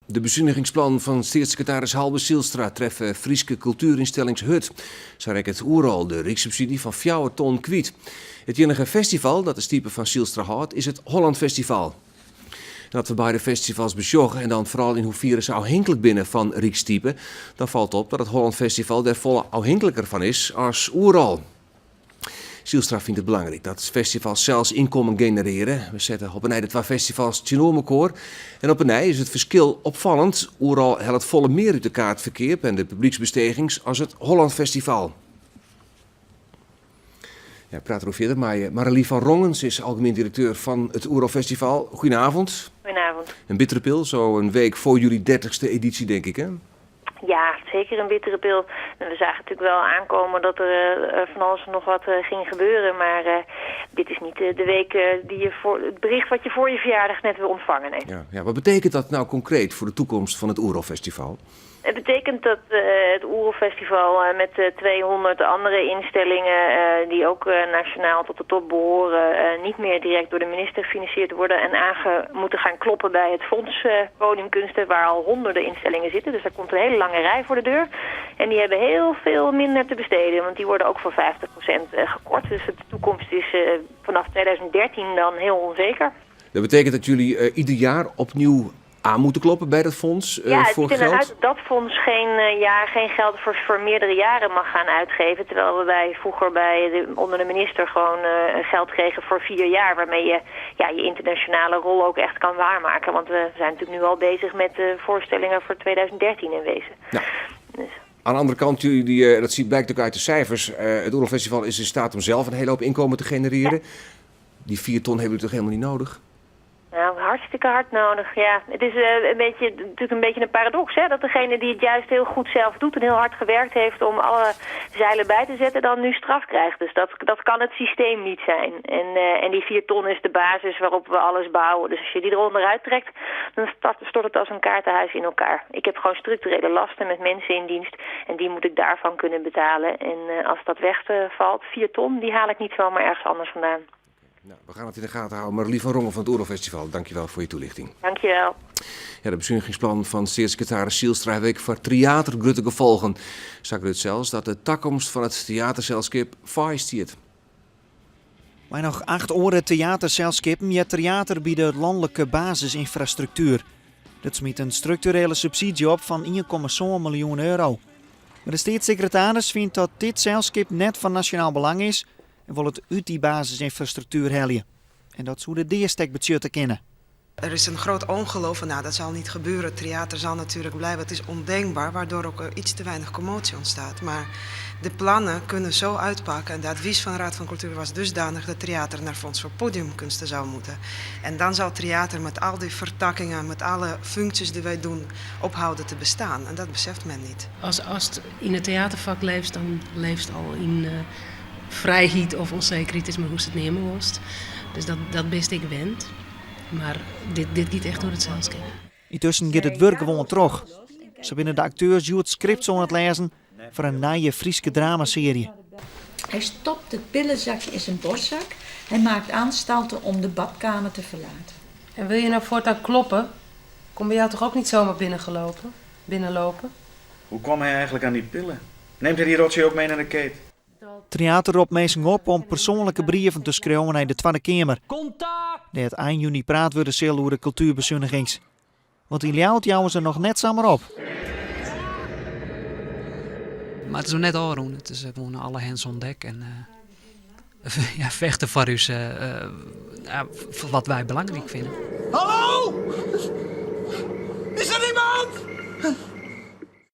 De bezuinigingsplan van staatssecretaris Halbe Zijlstra treffen Frieske cultuurinstellings Hut. Zo reikt het Oeral de rijkssubsidie van 4 ton kwijt. Het enige festival dat de stiepen van Zijlstra houdt is het Holland Festival. En dat we beide festivals bezoeken en dan vooral in hoeverre ze afhankelijk binnen van rijkstypen, dan valt op dat het Holland Festival daar volle afhankelijker van is als Oeral. Zijlstra vindt het belangrijk dat het festival zelfs inkomen genereren. We zetten op een ei de 2 festivals tegenover en op een ei is het verschil opvallend. Oeral helpt volle meer uit de kaartverkeer en de publieksbestegings als het Holland Festival. Ja, praat er ook verder, maar Marilie van Rongens is algemeen directeur van het Oeral Festival. Goedenavond. Goedenavond. Een bittere pil, zo een week voor jullie 30ste editie, denk ik, hè? Ja, zeker een bittere pil. En we zagen natuurlijk wel aankomen dat er van alles nog wat ging gebeuren. Maar dit is niet de week het bericht wat je voor je verjaardag net wil ontvangen. Nee. Ja, wat betekent dat nou concreet voor de toekomst van het Oeral Festival? Het betekent dat het Oeral Festival met 200 andere instellingen die ook nationaal tot de top behoren, niet meer direct door de minister gefinancierd worden en moeten gaan kloppen bij het Fonds Podiumkunsten, waar al honderden instellingen zitten. Dus daar komt een hele lange rij voor de deur. En die hebben heel veel minder te besteden, want die worden ook voor 50% gekort. Dus de toekomst is vanaf 2013 dan heel onzeker. Dat betekent dat jullie ieder jaar opnieuw aan moeten kloppen bij dat fonds voor geld? Ja, het dat fonds geen geld voor meerdere jaren mag gaan uitgeven. Terwijl wij vroeger onder de minister gewoon geld kregen voor 4 jaar. Waarmee je je internationale rol ook echt kan waarmaken. Want we zijn natuurlijk nu al bezig met voorstellingen voor 2013 in wezen. Ja. Dus. Aan de andere kant, dat blijkt ook uit de cijfers. Het Oeral Festival is in staat om zelf een hele hoop inkomen te genereren. Ja. Die 4 ton hebben we toch helemaal niet nodig? Nou, hartstikke hard nodig, ja. Het is natuurlijk een beetje een paradox, hè. Dat degene die het juist heel goed zelf doet en heel hard gewerkt heeft om alle zeilen bij te zetten, dan nu straf krijgt. Dus dat kan het systeem niet zijn. En die 4 ton is de basis waarop we alles bouwen. Dus als je die eronder uittrekt, dan stort het als een kaartenhuis in elkaar. Ik heb gewoon structurele lasten met mensen in dienst en die moet ik daarvan kunnen betalen. En als dat wegvalt, 4 ton, die haal ik niet zomaar ergens anders vandaan. Nou, we gaan het in de gaten houden. Marilie van Rongen van het Oeral Festival, dankjewel voor je toelichting. Dankjewel. Ja, de bezuinigingsplan van staatssecretaris Zijlstra week voor theater grote gevolgen. Zag het zelfs dat de toekomst van het theaterzelskip vaststaat. Maar nog 8 oren theaterzelskippen je theater bij de landelijke basisinfrastructuur. Dat smiet een structurele subsidie op van 1,1 miljoen euro. Maar de staatssecretaris vindt dat dit zelskip net van nationaal belang is en wil het uit die basisinfrastructuur helpen. En dat zou de deerstek budgetten kennen. Er is een groot ongeloof van, dat zal niet gebeuren. Het theater zal natuurlijk blijven. Het is ondenkbaar, waardoor ook iets te weinig commotie ontstaat. Maar de plannen kunnen zo uitpakken. En de advies van de Raad van Cultuur was dusdanig dat het theater naar Fonds voor Podiumkunsten zou moeten. En dan zal het theater met al die vertakkingen, met alle functies die wij doen, ophouden te bestaan. En dat beseft men niet. Als het in het theatervak leeft, dan leeft het al in vrijheid of onzekerheid is maar hoe ze het nemen moest. Dus dat best ik wend. Maar dit gaat echt door het zelskip. Intussen gaat het werk gewoon terug. Zo binnen de acteurs het script aan het lezen voor een nieuwe Frieske dramaserie. Hij stopt het pillenzakje in zijn borstzak. Hij maakt aanstalten om de badkamer te verlaten. En wil je nou voortaan kloppen? Kom bij jou toch ook niet zomaar binnenlopen? Hoe kwam hij eigenlijk aan die pillen? Neemt hij die rotje ook mee naar de keet? Het theater roept mensen op om persoonlijke brieven te schrijven naar de Tweede Kamer. Die het 1 juni praat worden zal over de cultuurbezuinigings. Want die ljouwt jouwen ze nog net samen op. Maar het is nog net al, het is gewoon alle hands on dek en vechten voor ons voor wat wij belangrijk vinden. Hallo? Is er iemand?